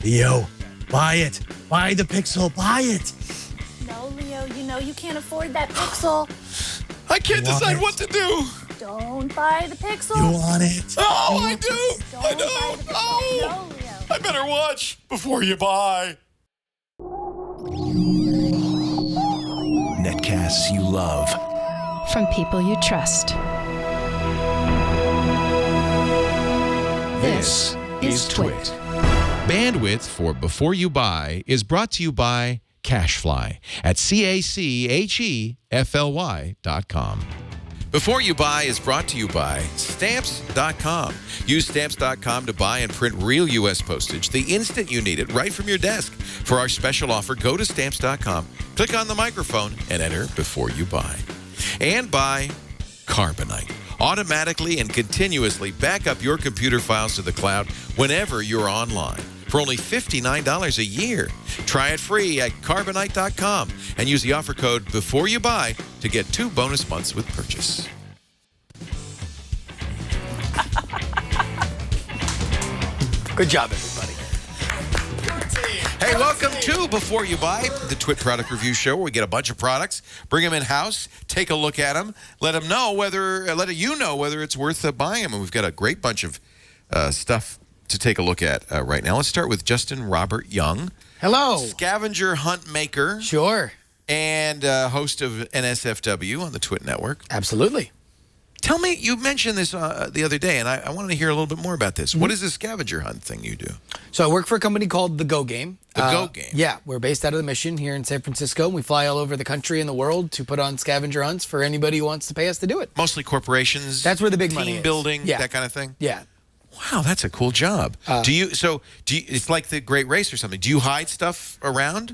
Leo, buy it. Buy the Pixel. Buy it. No, Leo, you know you can't afford that Pixel. I can't decide what to do. Don't buy the Pixel. You want it? Oh, I do. Don't I buy know. the Pixel. Oh, No, Leo. I better watch before you buy. Netcasts you love. From people you trust. This is Twit. Bandwidth for Before You Buy is brought to you by CashFly at CACHEFLY.com. Before You Buy is brought to you by Stamps.com. Use Stamps.com to buy and print real U.S. postage the instant you need it, right from your desk. For our special offer, go to Stamps.com, click on the microphone, and enter Before You Buy. And by Carbonite. Automatically and continuously back up your computer files to the cloud whenever you're online for only $59 a year. Try it free at Carbonite.com and use the offer code Before You Buy to get 2 bonus months with purchase. Good job, everybody. Hey, welcome to Before You Buy, the Twit product review show where we get a bunch of products, bring them in-house, take a look at them, let you know whether it's worth buying them. And we've got a great bunch of stuff to take a look at right now. Let's start with Justin Robert Young. Hello. Scavenger hunt maker. Sure. And host of NSFW on the Twit Network. Absolutely. Tell me, you mentioned this the other day, and I wanted to hear a little bit more about this. What is this scavenger hunt thing you do? So I work for a company called The Go Game. The Go Game? Yeah, we're based out of the Mission here in San Francisco. We fly all over the country and the world to put on scavenger hunts for anybody who wants to pay us to do it. Mostly corporations. That's where the big money is. Team building, Yeah. that kind of thing? Yeah. Wow, that's a cool job. It's like the Great Race or something. Do you hide stuff around?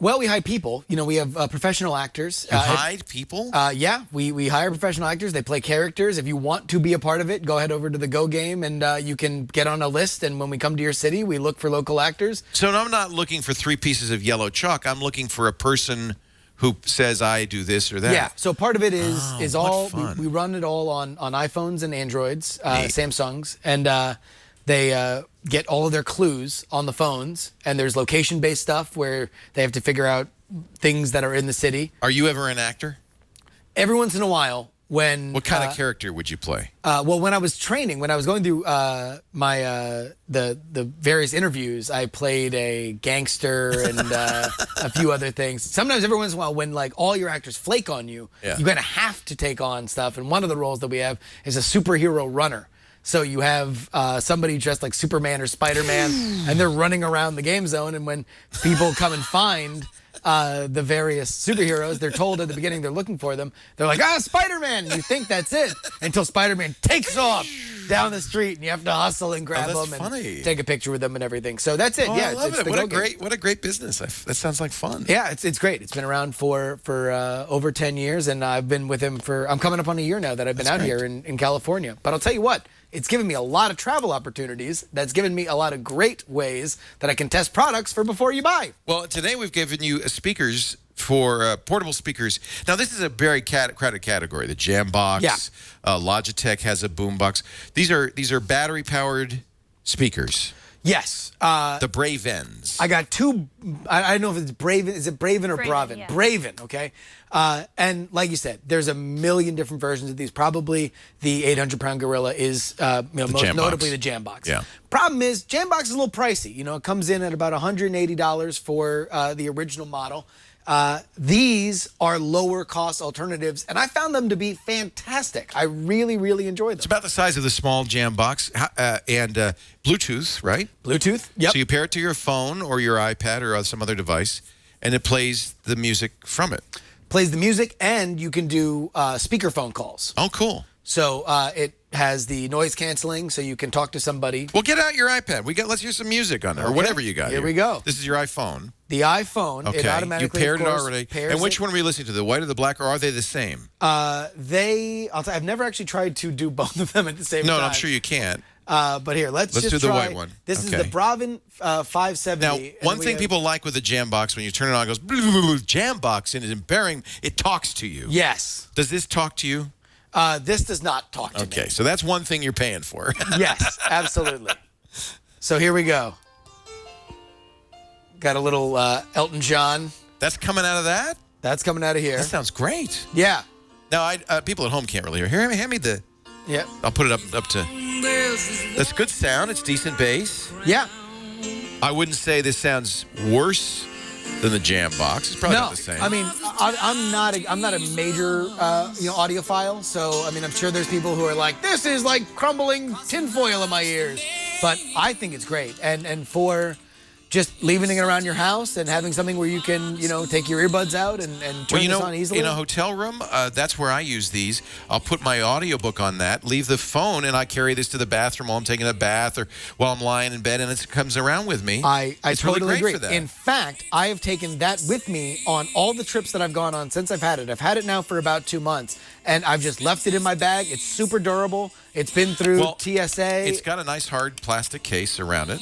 Well, we hire people. You know, we have professional actors. You hide people? Yeah, we hire professional actors. They play characters. If you want to be a part of it, go ahead over to the Go Game and you can get on a list. And when we come to your city, we look for local actors. So I'm not looking for 3 pieces of yellow chalk. I'm looking for a person who says I do this or that. Yeah, so part of it is all, fun. we run it all on iPhones and Androids, Samsungs, and they get all of their clues on the phones, and there's location-based stuff where they have to figure out things that are in the city. Are you ever an actor? Every once in a while, when... What kind of character would you play? Well, when I was training, when I was going through the various interviews, I played a gangster and a few other things. Sometimes, every once in a while, when like all your actors flake on you, you're going to have to take on stuff. And one of the roles that we have is a superhero runner. So you have somebody dressed like Superman or Spider-Man, and they're running around the game zone. And when people come and find the various superheroes, they're told at the beginning they're looking for them. They're like, Spider-Man! And you think that's it until Spider-Man takes off down the street, and you have to hustle and grab them and take a picture with them and everything. So that's it. I love it. What a great business. That sounds like fun. Yeah, it's great. It's been around for over 10 years, and I've been with him I'm coming up on a year now that I've been out here in California. But I'll tell you what, it's given me a lot of travel opportunities. That's given me a lot of great ways that I can test products for Before You Buy. Well, today we've given you speakers for portable speakers. Now, this is a very crowded category. The Jambox, Logitech has a boombox. These are battery-powered speakers. Yes. The Bravens. I got 2, I don't know if it's Braven, is it Braven or Braven? Yeah. Braven, okay? And like you said, there's a million different versions of these. Probably the 800-pound gorilla is, most notably the Jambox. Yeah. Problem is, Jambox is a little pricey. You know, it comes in at about $180 for the original model. These are lower cost alternatives, and I found them to be fantastic. I really, really enjoyed them. It's about the size of the small Jambox and Bluetooth, right? Bluetooth, yep. So you pair it to your phone or your iPad or some other device, and it plays the music from it. Plays the music, and you can do speakerphone calls. Oh, cool. So it has the noise canceling, so you can talk to somebody. Well, get out your iPad. Let's hear some music on there, or whatever you got. Here we go. This is your iPhone. The iPhone. Okay. It automatically, you paired of course, it already. Pairs and which it. one are we listening to? The white or the black, or are they the same? I've never actually tried to do both of them at the same time. No, I'm sure you can't. But here, let's just do the try. white one. This is the Braven 570. Now, one thing people like with the Jambox, when you turn it on, it goes, Jambox, and it's impairing, it talks to you. Yes. Does this talk to you? This does not talk to me. Okay, so that's one thing you're paying for. Yes, absolutely. So here we go. Got a little Elton John. That's coming out of that? That's coming out of here. That sounds great. Yeah. Now, people at home can't really hear. Hand me the... Yeah. I'll put it up to... That's good sound. It's decent bass. Yeah. I wouldn't say this sounds worse than the Jam Box. It's probably not the same. I mean, I'm not a major audiophile, so I mean, I'm sure there's people who are like, this is like crumbling tinfoil in my ears, but I think it's great, and for just leaving it around your house and having something where you can, take your earbuds out and turn this on easily. In a hotel room, that's where I use these. I'll put my audiobook on that, leave the phone, and I carry this to the bathroom while I'm taking a bath or while I'm lying in bed, and it comes around with me. I totally really agree. for that. In fact, I have taken that with me on all the trips that I've gone on since I've had it. I've had it now for about 2 months, and I've just left it in my bag. It's super durable. It's been through TSA. It's got a nice hard plastic case around it.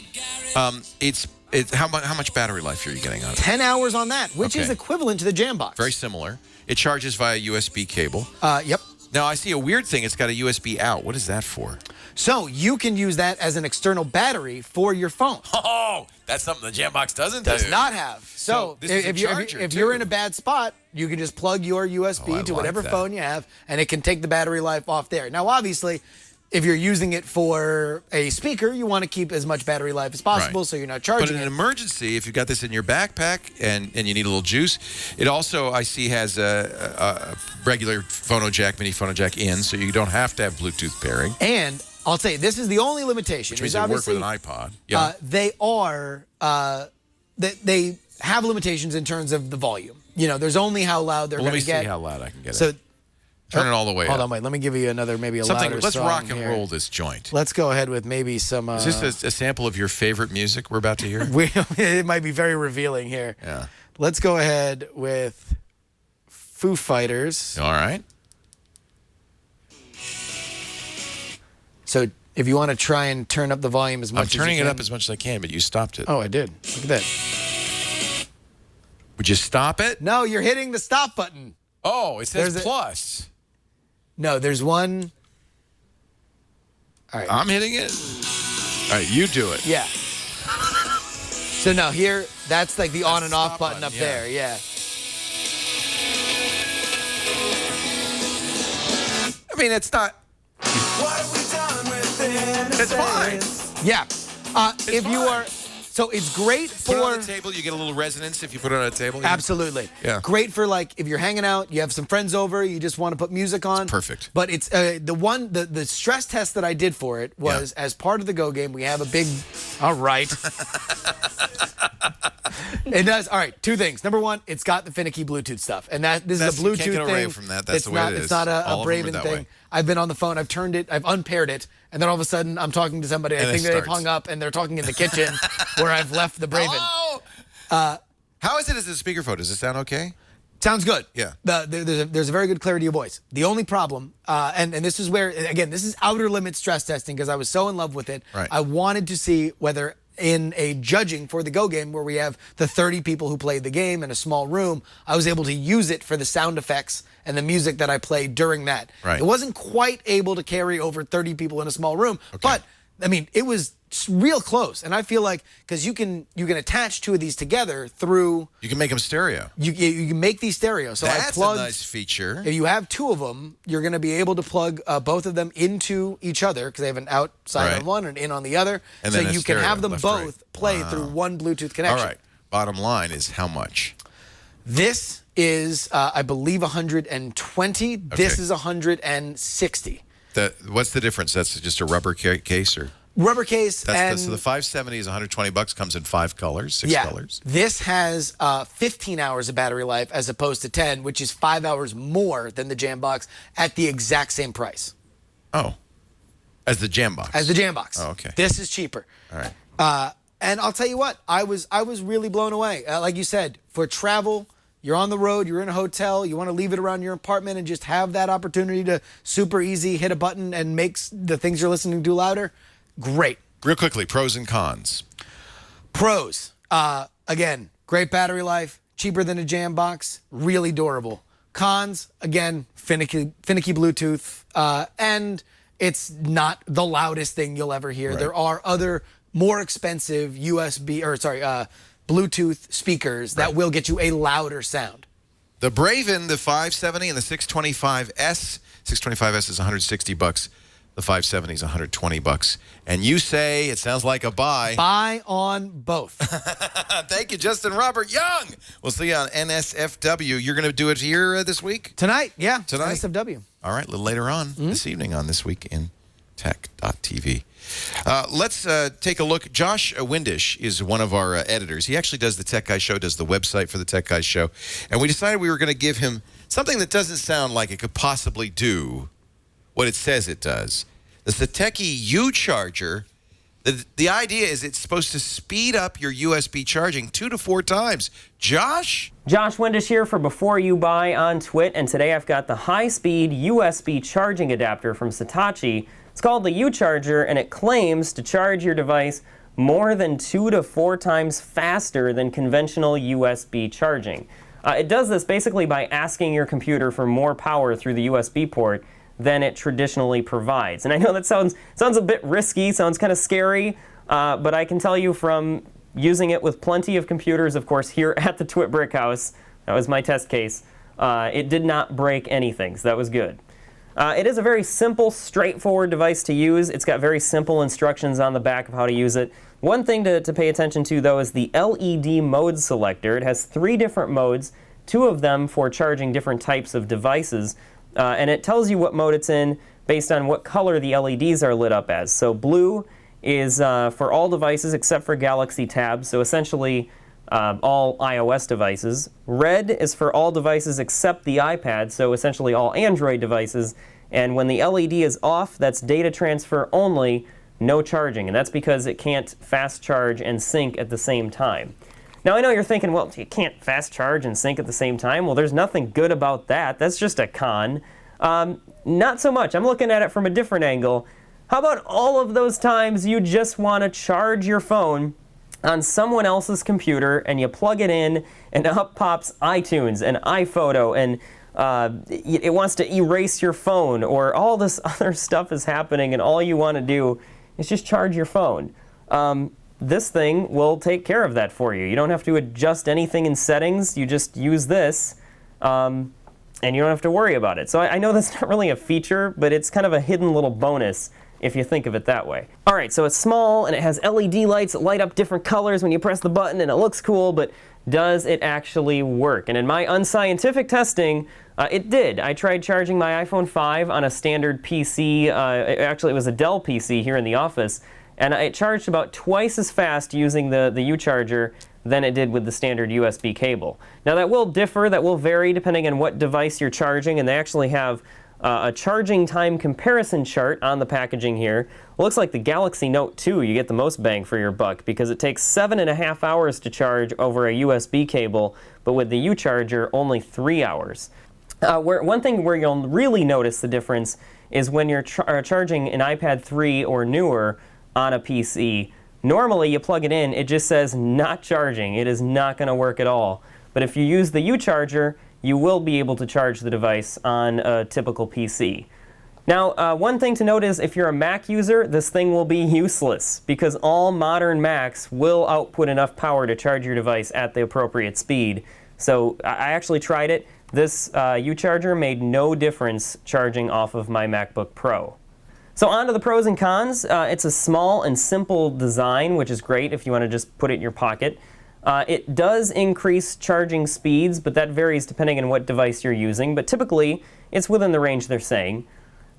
How much battery life are you getting on it? 10 hours on that, which is equivalent to the Jam Box. Very similar. It charges via USB cable. Yep. Now, I see a weird thing. It's got a USB out. What is that for? So you can use that as an external battery for your phone. Oh, that's something the Jam Box doesn't Does not have. So this is a charger, if you're in a bad spot, you can just plug your USB to whatever phone you have, and it can take the battery life off there. Now, obviously, if you're using it for a speaker, you want to keep as much battery life as possible so you're not charging it. But in an emergency, if you've got this in your backpack and you need a little juice, it also, I see, has a regular phono jack, mini phono jack in, so you don't have to have Bluetooth pairing. And I'll say, this is the only limitation. Which means it work with an iPod. Yeah. They have limitations in terms of the volume. There's only how loud they're going to get. Let me see how loud I can get so, it. Turn it all the way up. Hold on, wait. Let me give you another, maybe a louder Let's song rock and here. roll this joint. Let's go ahead with maybe some... Is this a sample of your favorite music we're about to hear? It might be very revealing here. Yeah. Let's go ahead with Foo Fighters. All right. So if you want to try and turn up the volume as much as you can. I'm turning it up as much as I can, but you stopped it. Oh, I did. Look at that. Would you stop it? No, you're hitting the stop button. Oh, it says plus. No, there's one. All right. I'm hitting it. All right, you do it. Yeah. So now here, that's like the on and off button up there. Yeah. I mean, it's not. It's fine. Yeah. If you are. So it's great for... Put it on the table, you get a little resonance if you put it on a table. Absolutely. Yeah. Great for like if you're hanging out, you have some friends over, you just want to put music on. It's perfect. But it's the stress test that I did for it was as part of the Go game, we have a big... All right. It does. All right, two things. Number one, it's got the finicky Bluetooth stuff. And this is a Bluetooth thing. You can't get away thing. from that. That's the way it is. It's not a Braven thing. Way. I've been on the phone, I've turned it, I've unpaired it, and then all of a sudden I'm talking to somebody, I think they've hung up, and they're talking in the kitchen where I've left the Braven. Hello? How is it as a speakerphone? Does it sound okay? Sounds good. Yeah. There's a very good clarity of voice. The only problem, and this is where, again, this is outer limit stress testing because I was so in love with it. Right. I wanted to see whether in a judging for the Go game where we have the 30 people who played the game in a small room, I was able to use it for the sound effects and the music that I played during that. Right. It wasn't quite able to carry over 30 people in a small room, but I mean, it was real close. And I feel like, because you can attach two of these together through... You can make them stereo. You can make these stereo. So that's I plugged, a nice feature. If you have two of them, you're going to be able to plug both of them into each other because they have an outside on one and in on the other. And so then you can have them both play through one Bluetooth connection. All right. Bottom line is how much? This is, I believe, 120. This is 160. What's the difference? That's just a rubber case, or rubber case? So the 570 is $120. Comes in 5 colors, 6 colors. This has 15 hours of battery life as opposed to 10, which is 5 hours more than the Jam Box at the exact same price. Oh, as the Jam Box. As the Jam Box. Oh, okay. This is cheaper. All right. And I'll tell you what, I was really blown away. Like you said, for travel. You're on the road, you're in a hotel, you want to leave it around your apartment and just have that opportunity to super easy hit a button and makes the things you're listening to louder. Great. Real quickly, pros and cons. Pros. Again, great battery life, cheaper than a Jam Box, really durable. Cons, again, finicky Bluetooth, and it's not the loudest thing you'll ever hear. Right. There are other more expensive Bluetooth speakers that will get you a louder sound. The Braven, the 570 and the 625S. 625S is $160. The 570 is $120. And you say it sounds like a buy. Buy on both. Thank you, Justin Robert Young. We'll see you on NSFW. You're going to do it here this week? Tonight, yeah. Tonight? NSFW. All right, a little later on this evening on This Week in Tech.tv. Let's take a look. Josh Windish is one of our editors. He actually does the Tech Guy Show, does the website for the Tech Guy Show. And we decided we were going to give him something that doesn't sound like it could possibly do what it says it does. The Satechi Ucharger. The idea is it's supposed to speed up your USB charging 2 to 4 times. Josh? Josh Windish here for Before You Buy on Twit, and today I've got the high-speed USB charging adapter from Satechi. It's called the Ucharger, and it claims to charge your device more than 2 to 4 times faster than conventional USB charging. It does this basically by asking your computer for more power through the USB port than it traditionally provides. And I know that sounds a bit risky, sounds kind of scary, but I can tell you from using it with plenty of computers, of course, here at the Twit Brick House, that was my test case, it did not break anything, so that was good. It is a very simple, straightforward device to use. It's got very simple instructions on the back of how to use it. One thing to pay attention to, though, is the LED mode selector. It has 3 different modes, 2 of them for charging different types of devices. And it tells you what mode it's in based on what color the LEDs are lit up as. So blue is for all devices except for Galaxy tabs, so essentially all iOS devices. Red is for all devices except the iPad, so essentially all Android devices. And when the LED is off, that's data transfer only, no charging. And that's because it can't fast charge and sync at the same time. Now, I know you're thinking, well, you can't fast charge and sync at the same time. Well, there's nothing good about that. That's just a con. Not so much. I'm looking at it from a different angle. How about all of those times you just want to charge your phone on someone else's computer and you plug it in and up pops iTunes and iPhoto and it wants to erase your phone, or all this other stuff is happening and all you want to do is just charge your phone. This thing will take care of that for you. You don't have to adjust anything in settings. You just use this, and you don't have to worry about it. So I know that's not really a feature, but it's kind of a hidden little bonus if you think of it that way. All right, so it's small, and it has LED lights that light up different colors when you press the button, and it looks cool, but does it actually work? And in my unscientific testing, it did. I tried charging my iPhone 5 on a standard PC. Actually, it was a Dell PC here in the office. And it charged about twice as fast using the Ucharger than it did with the standard USB cable. Now that will differ, that will vary depending on what device you're charging, and they actually have a charging time comparison chart on the packaging here. It looks like the Galaxy Note 2, you get the most bang for your buck because it takes 7.5 hours to charge over a USB cable, but with the Ucharger, only 3 hours. One thing where you'll really notice the difference is when you're charging an iPad 3 or newer on a PC. Normally you plug it in, it just says not charging. It is not going to work at all. But if you use the Ucharger, you will be able to charge the device on a typical PC. Now, one thing to note is if you're a Mac user, this thing will be useless because all modern Macs will output enough power to charge your device at the appropriate speed. So I actually tried it. This Ucharger made no difference charging off of my MacBook Pro. So on to the pros and cons. It's a small and simple design, which is great if you want to just put it in your pocket. It does increase charging speeds, but that varies depending on what device you're using. But typically, it's within the range they're saying.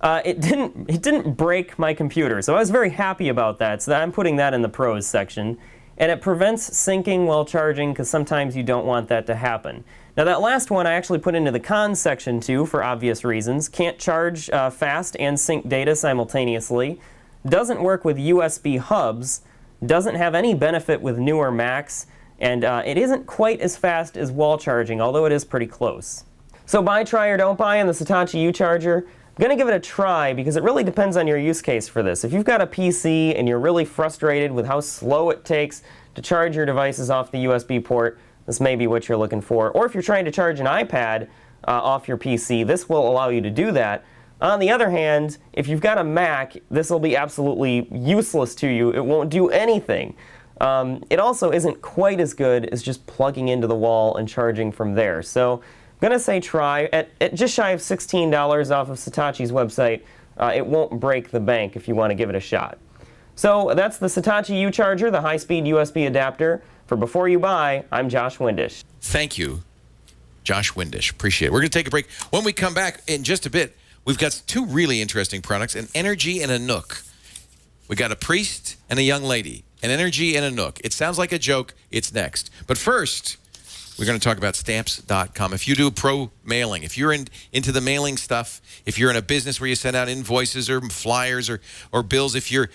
It didn't break my computer, so I was very happy about that. So I'm putting that in the pros section. And it prevents syncing while charging, because sometimes you don't want that to happen. Now that last one I actually put into the cons section too, for obvious reasons. Can't charge fast and sync data simultaneously. Doesn't work with USB hubs. Doesn't have any benefit with newer Macs. And it isn't quite as fast as wall charging, although it is pretty close. So buy, try, or don't buy on the Satechi Ucharger. I'm going to give it a try because it really depends on your use case for this. If you've got a PC and you're really frustrated with how slow it takes to charge your devices off the USB port, this may be what you're looking for. Or if you're trying to charge an iPad off your PC, this will allow you to do that. On the other hand, if you've got a Mac, this will be absolutely useless to you. It won't do anything. It also isn't quite as good as just plugging into the wall and charging from there. So I'm going to say try. At just shy of $16 off of Satechi's website, it won't break the bank if you want to give it a shot. So that's the Satechi Ucharger, the high-speed USB adapter. For Before You Buy, I'm Josh Windish. Thank you, Josh Windish. Appreciate it. We're going to take a break. When we come back in just a bit, we've got two really interesting products, an Energy and a Nook. We got a priest and a young lady, an Energy and a Nook. It sounds like a joke. It's next. But first, we're going to talk about Stamps.com. If you do pro mailing, if you're into the mailing stuff, if you're in a business where you send out invoices or flyers or bills, if you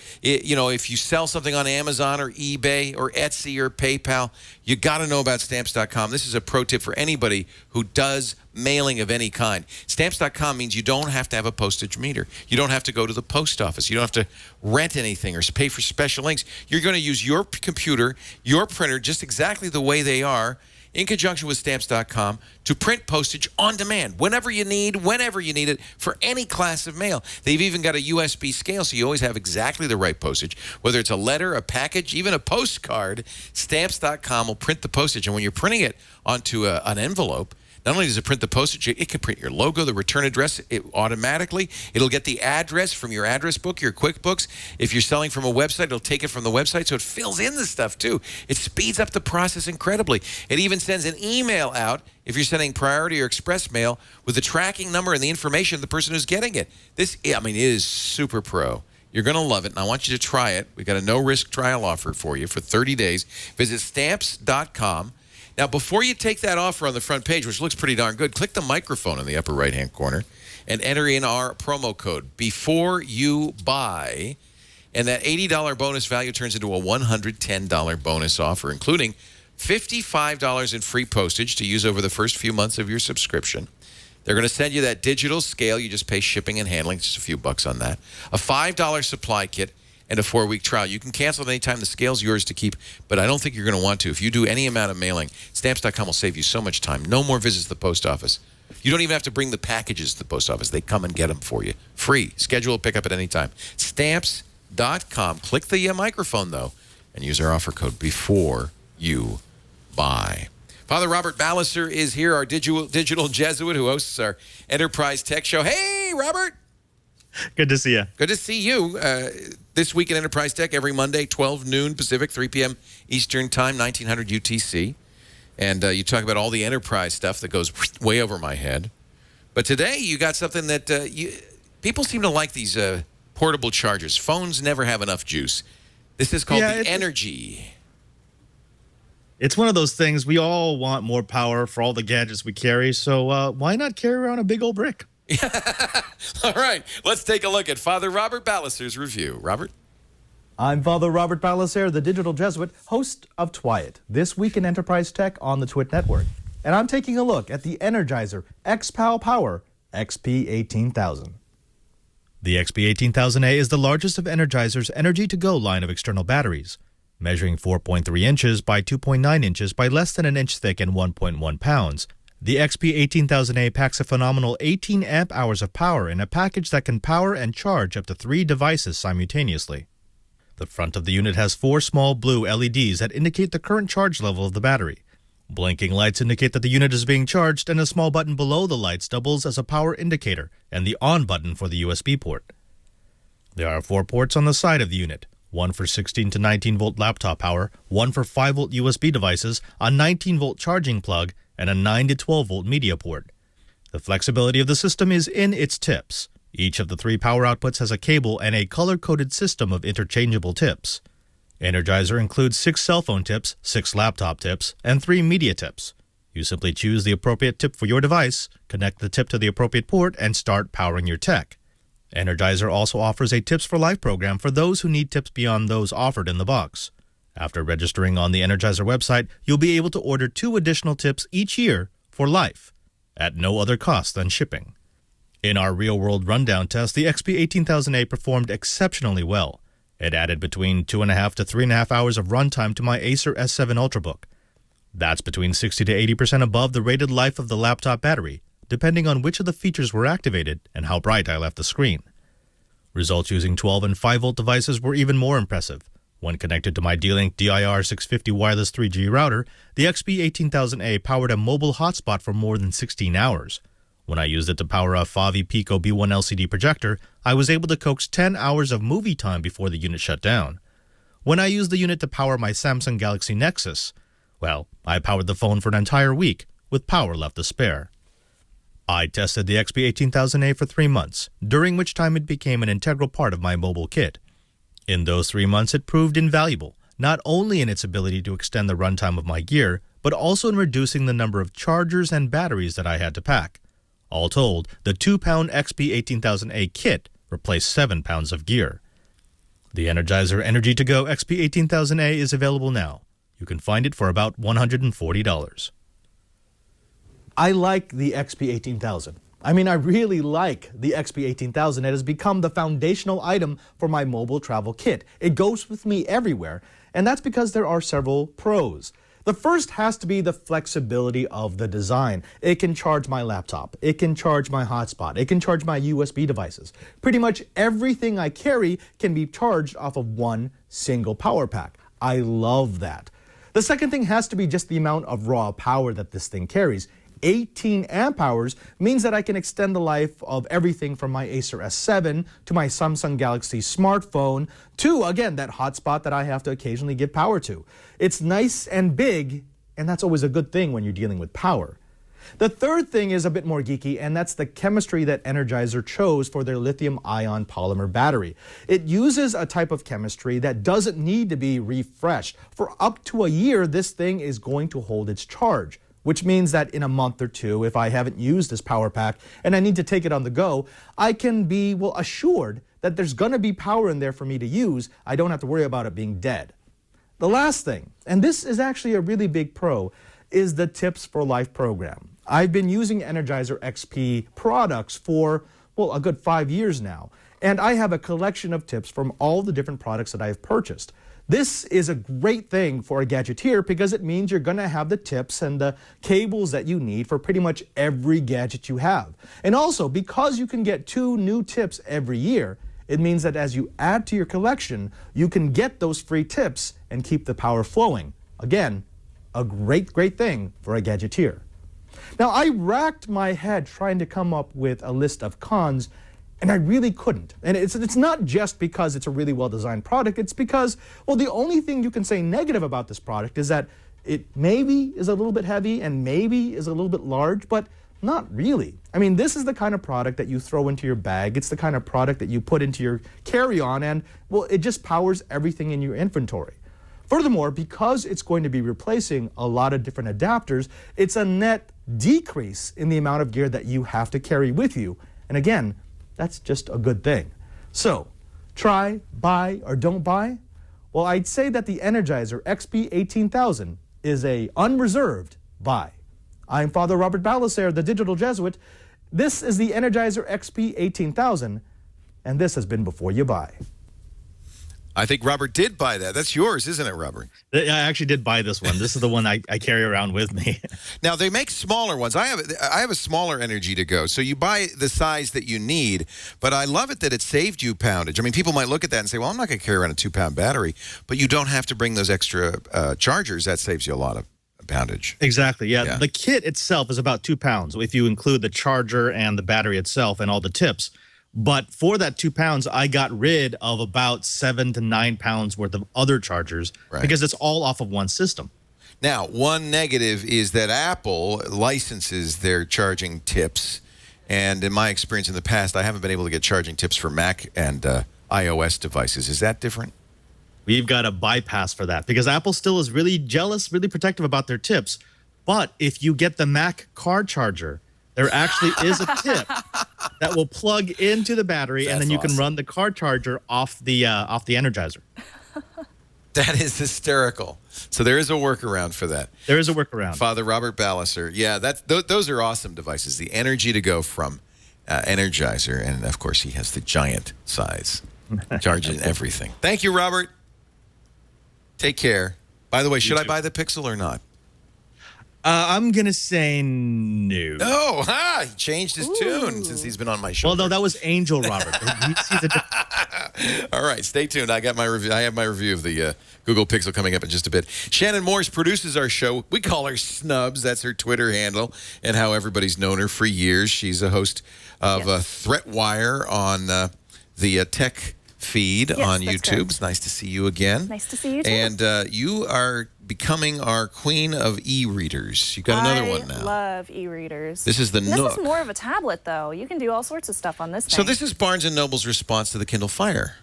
sell something on Amazon or eBay or Etsy or PayPal, you got to know about Stamps.com. This is a pro tip for anybody who does mailing of any kind. Stamps.com means you don't have to have a postage meter. You don't have to go to the post office. You don't have to rent anything or pay for special links. You're going to use your computer, your printer, just exactly the way they are, in conjunction with Stamps.com, to print postage on demand, whenever you need it, for any class of mail. They've even got a USB scale, so you always have exactly the right postage. Whether it's a letter, a package, even a postcard, Stamps.com will print the postage. And when you're printing it onto an envelope, not only does it print the postage, it can print your logo, the return address automatically. It'll get the address from your address book, your QuickBooks. If you're selling from a website, it'll take it from the website, so it fills in the stuff, too. It speeds up the process incredibly. It even sends an email out if you're sending priority or express mail with the tracking number and the information of the person who's getting it. It is super pro. You're going to love it, and I want you to try it. We've got a no-risk trial offer for you for 30 days. Visit Stamps.com. Now, before you take that offer on the front page, which looks pretty darn good, click the microphone in the upper right-hand corner and enter in our promo code, Before You Buy, and that $80 bonus value turns into a $110 bonus offer, including $55 in free postage to use over the first few months of your subscription. They're going to send you that digital scale. You just pay shipping and handling, just a few bucks on that. A $5 supply kit, and a 4-week trial. You can cancel at any time. The scale's yours to keep, but I don't think you're going to want to. If you do any amount of mailing, Stamps.com will save you so much time. No more visits to the post office. You don't even have to bring the packages to the post office. They come and get them for you. Free. Schedule a pickup at any time. Stamps.com. Click the microphone, though, and use our offer code Before You Buy. Father Robert Ballecer is here, our digital Jesuit who hosts our Enterprise Tech Show. Hey, Robert! Good to see you. Good to see you. This week in Enterprise Tech, every Monday, 12 noon Pacific, 3 p.m. Eastern Time, 1900 UTC. And you talk about all the enterprise stuff that goes way over my head. But today, you got something that people seem to like, these portable chargers. Phones never have enough juice. This is called the Energy. It's one of those things, we all want more power for all the gadgets we carry, so why not carry around a big old brick? All right, let's take a look at Father Robert Ballecer's review. Robert? I'm Father Robert Ballecer, the digital Jesuit, host of Twiet, This Week in Enterprise Tech on the Twit Network. And I'm taking a look at the Energizer XPow Power XP18000. The XP18000A is the largest of Energizer's Energi-To-Go line of external batteries, measuring 4.3 inches by 2.9 inches by less than an inch thick and 1.1 pounds. The XP18000A packs a phenomenal 18 amp-hours of power in a package that can power and charge up to 3 devices simultaneously. The front of the unit has 4 small blue LEDs that indicate the current charge level of the battery. Blinking lights indicate that the unit is being charged, and a small button below the lights doubles as a power indicator and the on button for the USB port. There are 4 ports on the side of the unit, one for 16 to 19 volt laptop power, one for 5 volt USB devices, a 19 volt charging plug, and a 9 to 12 volt media port. The flexibility of the system is in its tips. Each of the 3 power outputs has a cable and a color-coded system of interchangeable tips. Energizer includes 6 cell phone tips, 6 laptop tips, and 3 media tips. You simply choose the appropriate tip for your device, connect the tip to the appropriate port, and start powering your tech. Energizer also offers a Tips for Life program for those who need tips beyond those offered in the box. After registering on the Energizer website, you'll be able to order 2 additional tips each year for life, at no other cost than shipping. In our real-world rundown test, the XP18000A performed exceptionally well. It added between 2.5 to 3.5 hours of runtime to my Acer S7 Ultrabook. That's between 60 to 80% above the rated life of the laptop battery, depending on which of the features were activated and how bright I left the screen. Results using 12 and 5 volt devices were even more impressive. When connected to my D-Link DIR650 wireless 3G router, the XP18000A powered a mobile hotspot for more than 16 hours. When I used it to power a Favi Pico B1 LCD projector, I was able to coax 10 hours of movie time before the unit shut down. When I used the unit to power my Samsung Galaxy Nexus, well, I powered the phone for an entire week, with power left to spare. I tested the XP18000A for 3 months, during which time it became an integral part of my mobile kit. In those 3 months, it proved invaluable, not only in its ability to extend the runtime of my gear, but also in reducing the number of chargers and batteries that I had to pack. All told, the 2-pound XP18000A kit replaced 7 pounds of gear. The Energizer Energi-To-Go XP18000A is available now. You can find it for about $140. I like the XP18000. I mean, I really like the XP18000. It has become the foundational item for my mobile travel kit. It goes with me everywhere, and that's because there are several pros. The first has to be the flexibility of the design. It can charge my laptop, it can charge my hotspot, it can charge my USB devices. Pretty much everything I carry can be charged off of one single power pack. I love that. The second thing has to be just the amount of raw power that this thing carries. 18 amp hours means that I can extend the life of everything from my Acer S7 to my Samsung Galaxy smartphone to, again, that hotspot that I have to occasionally give power to. It's nice and big, and that's always a good thing when you're dealing with power. The third thing is a bit more geeky, and that's the chemistry that Energizer chose for their lithium-ion polymer battery. It uses a type of chemistry that doesn't need to be refreshed. For up to a year, this thing is going to hold its charge, which means that in a month or two, if I haven't used this power pack and I need to take it on the go, I can be, well, assured that there's going to be power in there for me to use. I don't have to worry about it being dead. The last thing, and this is actually a really big pro, is the Tips for Life program. I've been using Energizer XP products for, well, a good 5 years now, and I have a collection of tips from all the different products that I've purchased. This is a great thing for a gadgeteer because it means you're going to have the tips and the cables that you need for pretty much every gadget you have. And also, because you can get 2 new tips every year, it means that as you add to your collection, you can get those free tips and keep the power flowing. Again, a great, great thing for a gadgeteer. Now, I racked my head trying to come up with a list of cons, and I really couldn't. And it's not just because it's a really well-designed product. It's because, well, the only thing you can say negative about this product is that it maybe is a little bit heavy and maybe is a little bit large, but not really. I mean, this is the kind of product that you throw into your bag. It's the kind of product that you put into your carry-on, and, well, it just powers everything in your inventory. Furthermore, because it's going to be replacing a lot of different adapters, it's a net decrease in the amount of gear that you have to carry with you. And again, that's just a good thing. So, try, buy, or don't buy? Well, I'd say that the Energizer XP18000 is a unreserved buy. I'm Father Robert Ballecer, the Digital Jesuit. This is the Energizer XP18000, and this has been Before You Buy. I think Robert did buy that. That's yours, isn't it, Robert? I actually did buy this one. This is the one I carry around with me. Now, they make smaller ones. I have a smaller Energi-To-Go, so you buy the size that you need, but I love it that it saved you poundage. I mean, people might look at that and say, well, I'm not going to carry around a 2-pound battery, but you don't have to bring those extra chargers. That saves you a lot of poundage. Exactly, yeah. The kit itself is about 2 pounds if you include the charger and the battery itself and all the tips. But for that 2 pounds, I got rid of about 7 to 9 pounds worth of other chargers because it's all off of one system. Now, one negative is that Apple licenses their charging tips. And in my experience in the past, I haven't been able to get charging tips for Mac and iOS devices. Is that different? We've got a bypass for that because Apple still is really jealous, really protective about their tips. But if you get the Mac car charger, there actually is a tip that will plug into the battery, and then you can run the car charger off the Energizer. That is hysterical. So there is a workaround for that. There is a workaround. Father Robert Ballecer. Yeah, those are awesome devices. The Energi-To-Go from Energizer, and of course he has the giant size, charging everything. Thank you, Robert. Take care. By the way, should I buy the Pixel or not? I'm going to say no. Oh, he changed his tune since he's been on my show. Well, no, that was Angel Robert. He sees a All right, stay tuned. I got my review. I have my review of the Google Pixel coming up in just a bit. Shannon Morse produces our show. We call her Snubs. That's her Twitter handle and how everybody's known her for years. She's a host of Threatwire on the tech feed on YouTube. Correct. It's nice to see you again. Nice to see you too. And you are becoming our queen of e-readers. You got another one now. I love e-readers. This is the Nook. This is more of a tablet, though. You can do all sorts of stuff on this thing. So this is Barnes & Noble's response to the Kindle Fire.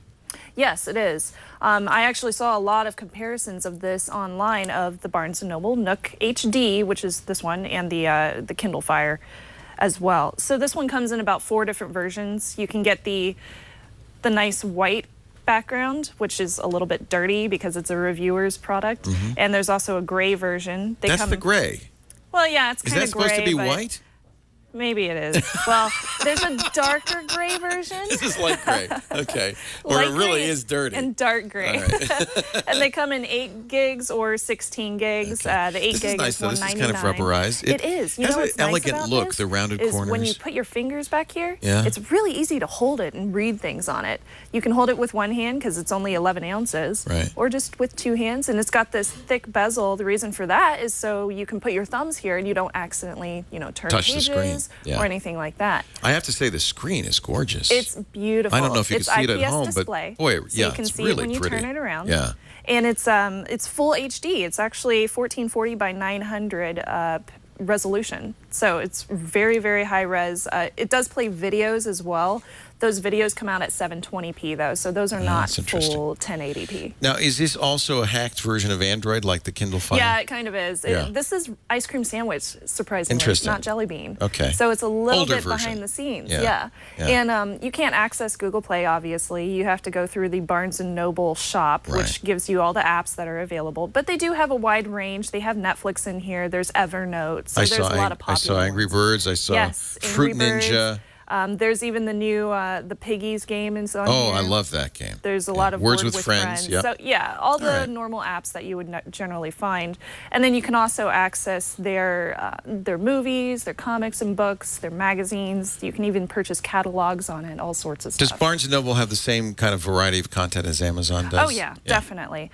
Yes, it is. I actually saw a lot of comparisons of this online of the Barnes & Noble Nook HD, which is this one, and the Kindle Fire as well. So this one comes in about 4 different versions. You can get the nice white background, which is a little bit dirty because it's a reviewer's product. And there's also a gray version. That's the gray. Well, yeah, it's kind of gray. Is that supposed to be white? Maybe it is. Well, there's a darker gray version. This is light gray. Okay. Or Light it really gray is dirty. And dark gray. All right. And they come in 8 gigs or 16 gigs. Okay. The 8 This gig is nice, though. This is kind of $199. rubberized. It is. You has know an what's nice elegant about look, this the rounded is corners. when you put your fingers back here, Yeah. it's really easy to hold it and read things on it. You can hold it with one hand because it's only 11 ounces. Right. Or just with 2 hands. And it's got this thick bezel. The reason for that is so you can put your thumbs here and you don't accidentally, turn Touch the pages screen. Yeah. or anything like that. I have to say the screen is gorgeous. It's beautiful. I don't know if you can see it at IPS home, display, but boy, so yeah, you can it's see really it when you pretty. turn it around. Yeah. And it's full HD. It's actually 1440 by 900 resolution. So it's very, very high res. It does play videos as well. Those videos come out at 720p though, so those are not that's interesting. full 1080p. Now, is this also a hacked version of Android like the Kindle Fire? Yeah, it kind of is. Yeah. This is ice cream sandwich, surprisingly, Interesting. not jelly bean. Okay. So it's a little Older bit version. behind the scenes. Yeah. And you can't access Google Play, obviously. You have to go through the Barnes & Noble shop, Right. which gives you all the apps that are available. But they do have a wide range. They have Netflix in here. There's Evernote. So there's a lot of popular I saw Angry ones. Birds. I saw Yes, Fruit Angry Birds. Ninja. There's even the new the Piggies game is on Oh, here. I love that game. There's a lot of Words Word with Friends. Yep. So yeah, all the right. normal apps that you would generally find, and then you can also access their movies, their comics and books, their magazines. You can even purchase catalogs on it, all sorts of Does stuff. Barnes & Noble have the same kind of variety of content as Amazon does? Oh yeah, definitely.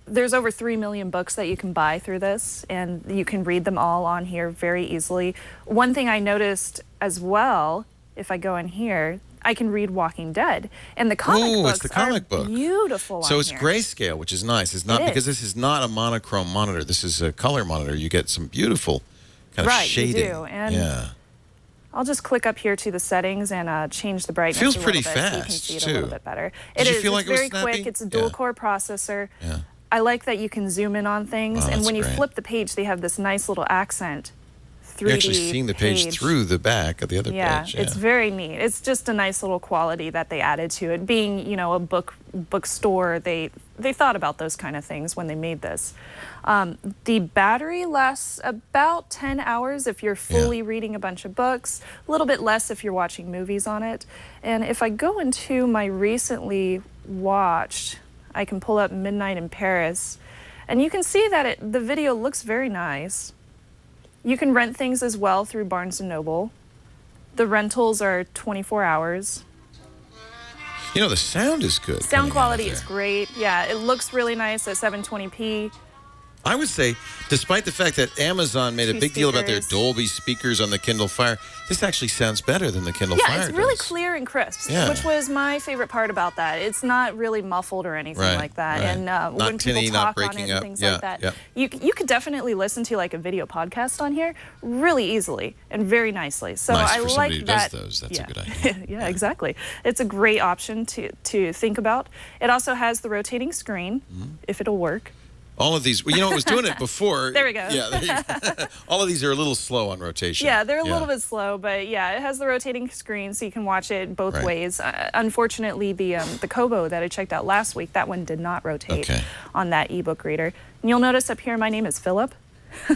There's over 3 million books that you can buy through this, and you can read them all on here very easily. One thing I noticed as well, if I go in here, I can read Walking Dead, and the comic Ooh, books it's the comic are book. beautiful So on it's here. grayscale, which is nice. It's not It because is. this is not a monochrome monitor. This is a color monitor. You get some beautiful kind of Right, you shading. do, and yeah. I'll just click up here to the settings and change the brightness Feels a little pretty bit so you can fast, see it too. a little bit better. Did It you is. feel like It's it was very snappy? quick. It's a Yeah. dual-core processor. Yeah. I like that you can zoom in on things, Oh, and that's when you great. flip the page, they have this nice little accent. 3D You're actually seeing the page through the back of the other Yeah, page. it's very neat. It's just a nice little quality that they added to it. Being, a bookstore, they thought about those kind of things when they made this. The battery lasts about 10 hours if you're fully reading a bunch of books, a little bit less if you're watching movies on it. And if I go into my recently watched, I can pull up Midnight in Paris, and you can see that the video looks very nice. You can rent things as well through Barnes & Noble. The rentals are 24 hours. The sound is good. Sound coming out quality of is there. great. Yeah, it looks really nice at 720p. I would say, despite the fact that Amazon made a Two big deal about their speakers. Dolby speakers on the Kindle Fire, this actually sounds better than the Kindle Fire Yeah, it's really does. clear and crisp, Yeah. which was my favorite part about that. It's not really muffled or anything Right, like that. right. And Not when people tinny, not talk on breaking it up. and things Yeah, like that, yeah. you could definitely listen to like a video podcast on here really easily and very nicely. So Nice I for like somebody who that. does those. That's a yeah. good idea. Yeah, exactly. It's a great option to think about. It also has the rotating screen, if it'll work. All of these, it was doing it before. There we go. Yeah, there you go. All of these are a little slow on rotation. Yeah, they're a little bit slow, but yeah, it has the rotating screen, so you can watch it both Right. ways. Unfortunately, the Kobo that I checked out last week, that one did not rotate Okay. on that ebook reader. And you'll notice up here, my name is Philip.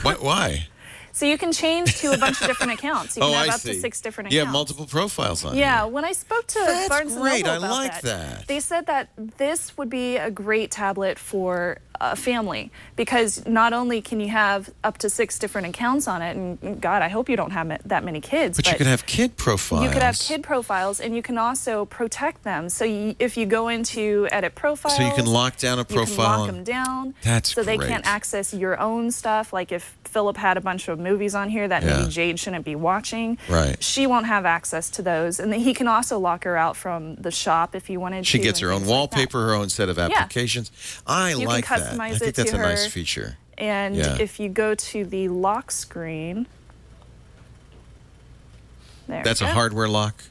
Why? So you can change to a bunch of different accounts. You can have I up see. to 6 different accounts. You have multiple profiles on Yeah, here. when I spoke to That's Barnes & great. Noble I about like that. they said that this would be a great tablet for a family, because not only can you have up to 6 different accounts on it, and God, I hope you don't have that many kids. But you could have kid profiles. You could have kid profiles, and you can also protect them. So if you go into edit profiles, so you can lock down a profile. You can lock them down. That's so great. they can't access your own stuff. Like if Philip had a bunch of movies on here that maybe Jade shouldn't be watching, she won't have access to those. And then he can also lock her out from the shop if you wanted to. She gets her own wallpaper, her own set of applications. I you like can that. customize I think it that's to a her. nice feature. And if you go to the lock screen, that's a hardware lock?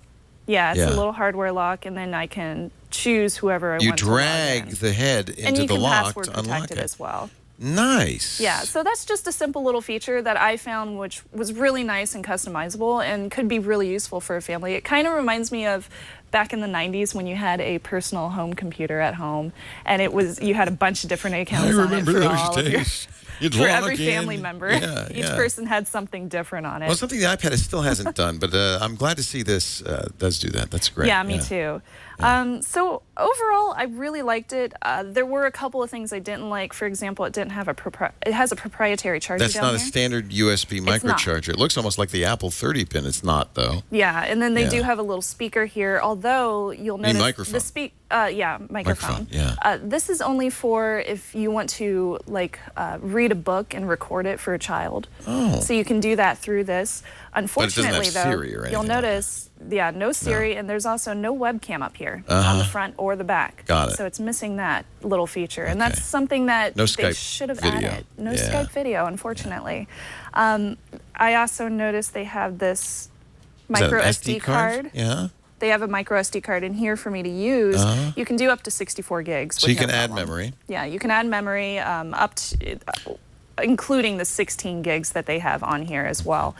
Yeah, it's a little hardware lock, and then I can choose whoever I want to log in. You drag the head into the lock to unlock it as well. Nice. Yeah, so that's just a simple little feature that I found which was really nice and customizable and could be really useful for a family. It kind of reminds me of back in the 90s when you had a personal home computer at home, and you had a bunch of different accounts on it for all of your... For every family member. Each person had something different on it. Well, something the iPad still hasn't done, but I'm glad to see this does do that. That's great. Yeah, me too. So overall, I really liked it. There were a couple of things I didn't like. For example, it didn't have it has a proprietary charger That's down not here. a standard USB microcharger. It looks almost like the Apple 30 pin. It's not, though. Yeah, and then they do have a little speaker here, although you'll notice microphone. microphone. Yeah. This is only for if you want to read a book and record it for a child. Oh. So you can do that through this. Unfortunately, but it doesn't have Siri or anything you'll notice, no Siri, and there's also no webcam up here on the front or the back. Got it. So it's missing that little feature, and that's something that No they Skype should have video. added. No Skype video, unfortunately. I also noticed they have this micro SD card. Yeah. They have a micro SD card in here for me to use. You can do up to 64 gigs. So you can add memory. Yeah, you can add memory up to, including the 16 gigs that they have on here as well.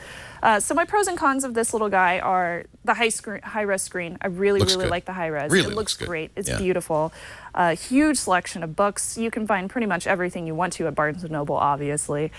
So my pros and cons of this little guy are the high-res screen. I really like the high-res. Really it looks good. great. It's beautiful. A huge selection of books. You can find pretty much everything you want to at Barnes & Noble, obviously.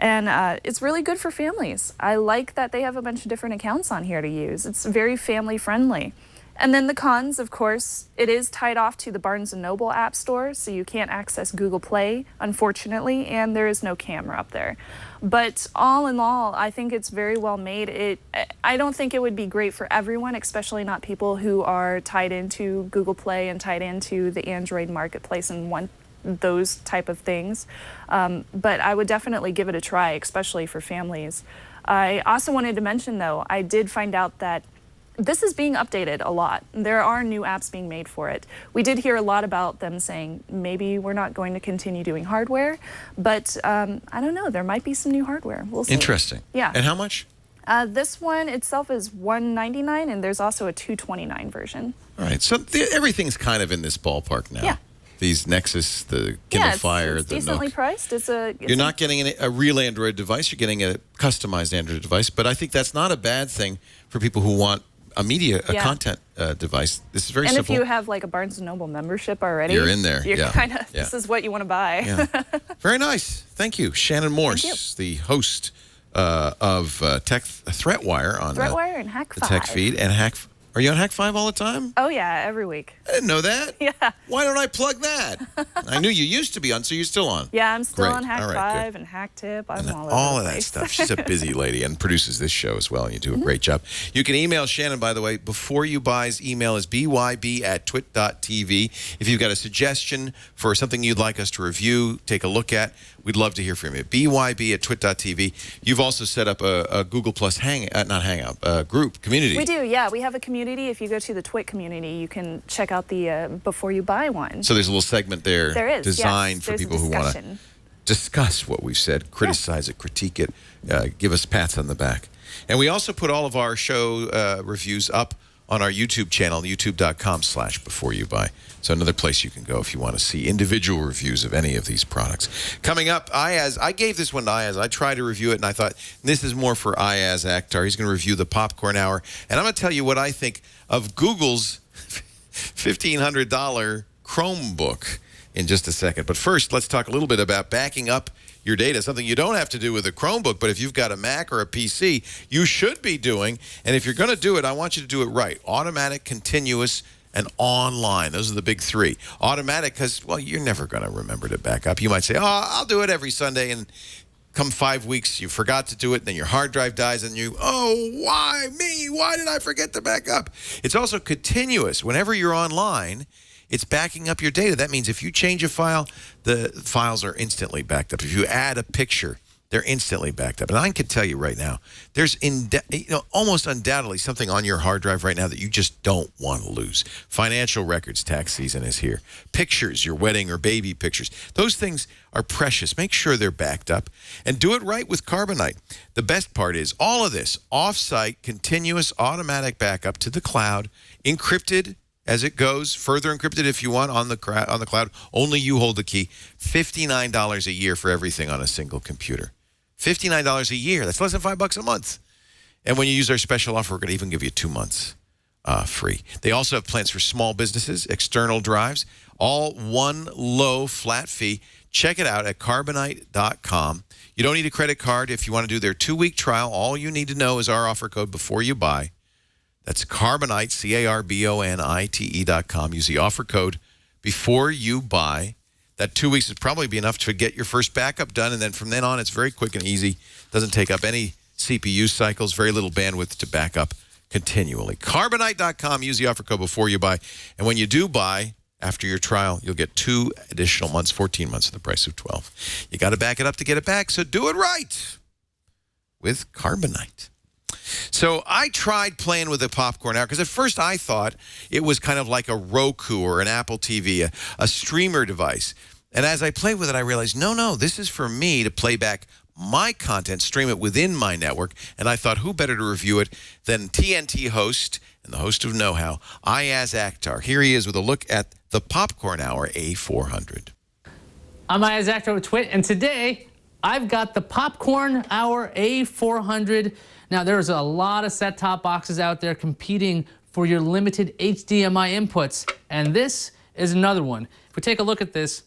And it's really good for families. I like that they have a bunch of different accounts on here to use. It's very family-friendly. And then the cons, of course, it is tied off to the Barnes & Noble App Store, so you can't access Google Play, unfortunately, and there is no camera up there. But all in all, I think it's very well made. I don't think it would be great for everyone, especially not people who are tied into Google Play and tied into the Android marketplace and want those type of things. But I would definitely give it a try, especially for families. I also wanted to mention, though, I did find out that this is being updated a lot. There are new apps being made for it. We did hear a lot about them saying maybe we're not going to continue doing hardware, but I don't know. There might be some new hardware. We'll see. Interesting. Yeah. And how much? This one itself is $199, and there's also a $229 version. All right. So everything's kind of in this ballpark now. Yeah. These Nexus, the Kindle Fire, it's the decently Nook. priced. You're not getting a real Android device. You're getting a customized Android device. But I think that's not a bad thing for people who want a content device. This is very simple. And if you have like a Barnes & Noble membership already, you're in there. You're kind of, this is what you want to buy. Yeah. Very nice. Thank you. Shannon Morse, the host of Tech Threatwire on Threatwire and Hack 5. The Tech Feed. And are you on Hack 5 all the time? Oh, yeah, every week. I didn't know that. Yeah. Why don't I plug that? I knew you used to be on, so you're still on. Yeah, I'm still on Hack All right, 5 good. and Hack Tip. I'm all over all the of that place. stuff. She's a busy lady and produces this show as well, and you do a great job. You can email Shannon, by the way, before you buy's email is byb@twit.tv. If you've got a suggestion for something you'd like us to review, take a look at, we'd love to hear from you. byb@twit.tv. You've also set up a Google Plus group, community. We do, yeah. We have a community. If you go to the Twit community, you can check out the Before You Buy one. So there's a little segment there, designed for There's people who want to discuss what we've said, criticize it, critique it, give us pats on the back. And we also put all of our show reviews up on our YouTube channel, youtube.com/beforeyoubuy. So another place you can go if you want to see individual reviews of any of these products. Coming up, Ayaz. I gave this one to Ayaz. I tried to review it, and I thought, this is more for Ayaz Akhtar. He's going to review the Popcorn Hour. And I'm going to tell you what I think of Google's $1,500 Chromebook in just a second. But first, let's talk a little bit about backing up your data, something you don't have to do with a Chromebook, but if you've got a Mac or a PC, you should be doing. And if you're going to do it, I want you to do it right. Automatic, continuous, and online. Those are the big three. Automatic, because, well, you're never going to remember to back up. You might say, oh, I'll do it every Sunday, and come 5 weeks, you forgot to do it, and then your hard drive dies, and why me? Why did I forget to back up? It's also continuous. Whenever you're online, it's backing up your data. That means if you change a file, the files are instantly backed up. If you add a picture, they're instantly backed up. And I can tell you right now, there's almost undoubtedly something on your hard drive right now that you just don't want to lose. Financial records, tax season is here. Pictures, your wedding or baby pictures. Those things are precious. Make sure they're backed up. And do it right with Carbonite. The best part is all of this off-site, continuous, automatic backup to the cloud, encrypted as it goes, further encrypted if you want on the cloud. Only you hold the key. $59 a year for everything on a single computer. $59 a year. That's less than $5 a month. And when you use our special offer, we're going to even give you 2 months free. They also have plans for small businesses, external drives, all one low flat fee. Check it out at Carbonite.com. You don't need a credit card if you want to do their 2-week trial. All you need to know is our offer code before you buy. That's Carbonite, Carbonite.com. Use the offer code before you buy. That 2 weeks would probably be enough to get your first backup done, and then from then on, it's very quick and easy. Doesn't take up any CPU cycles, very little bandwidth to back up continually. Carbonite.com. Use the offer code before you buy. And when you do buy, after your trial, you'll get 2 additional months, 14 months at the price of 12. You got to back it up to get it back, so do it right with Carbonite. So I tried playing with the popcorn hour because at first I thought it was kind of like a Roku or an Apple TV, a streamer device. And as I played with it, I realized, no, this is for me to play back my content, stream it within my network. And I thought, who better to review it than TNT host and the host of Know How, Ayaz Akhtar. Here he is with a look at the Popcorn Hour A400. I'm Ayaz Akhtar with Twit, and today I've got the Popcorn Hour A400. Now, there's a lot of set-top boxes out there competing for your limited HDMI inputs, and this is another one. If we take a look at this,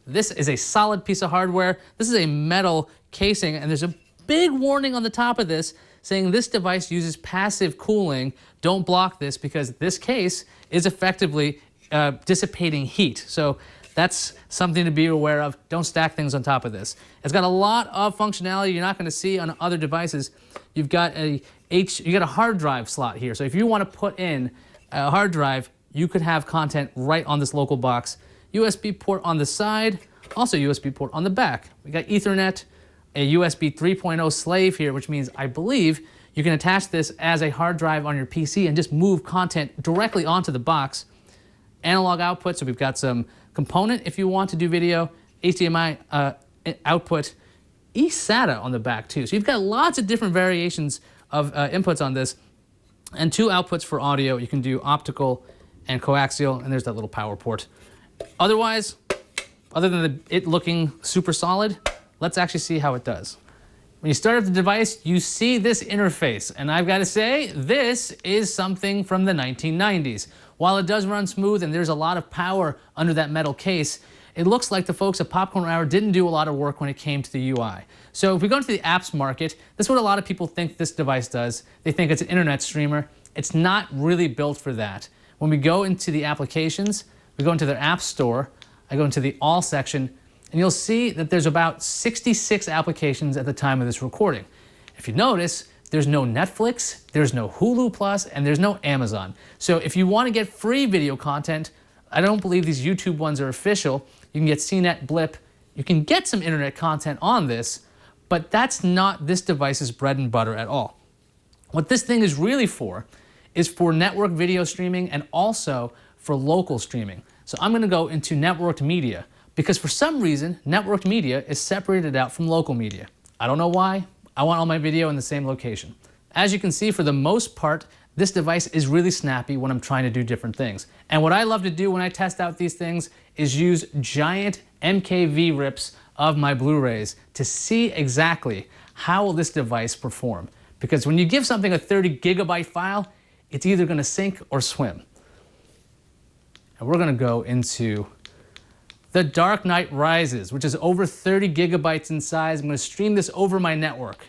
this is a solid piece of hardware. This is a metal casing, and there's a big warning on the top of this saying this device uses passive cooling. Don't block this because this case is effectively dissipating heat. So that's something to be aware of. Don't stack things on top of this. It's got a lot of functionality you're not going to see on other devices. You've got a hard drive slot here. So if you want to put in a hard drive, you could have content right on this local box. USB port on the side, also USB port on the back. We got Ethernet, a USB 3.0 slave here, which means I believe you can attach this as a hard drive on your PC and just move content directly onto the box. Analog output, so we've got some component if you want to do video, HDMI output, eSATA on the back too. So you've got lots of different variations of inputs on this, and 2 outputs for audio. You can do optical and coaxial, and there's that little power port. Otherwise, other than it looking super solid, let's actually see how it does. When you start up the device, you see this interface, and I've got to say, this is something from the 1990s. While it does run smooth and there's a lot of power under that metal case, it looks like the folks at Popcorn Hour didn't do a lot of work when it came to the UI. So if we go into the apps market, that's what a lot of people think this device does. They think it's an internet streamer. It's not really built for that. When we go into the applications, we go into their app store, I go into the all section, and you'll see that there's about 66 applications at the time of this recording. If you notice, there's no Netflix, there's no Hulu Plus, and there's no Amazon. So if you want to get free video content, I don't believe these YouTube ones are official. You can get CNET, Blip. You can get some internet content on this, but that's not this device's bread and butter at all. What this thing is really for is for network video streaming and also for local streaming. So I'm going to go into networked media because for some reason, networked media is separated out from local media. I don't know why. I want all my video in the same location. As you can see, for the most part, this device is really snappy when I'm trying to do different things. And what I love to do when I test out these things is use giant MKV rips of my Blu-rays to see exactly how will this device perform. Because when you give something a 30 gigabyte file, it's either going to sink or swim. And we're going to go into The Dark Knight Rises, which is over 30 gigabytes in size. I'm going to stream this over my network.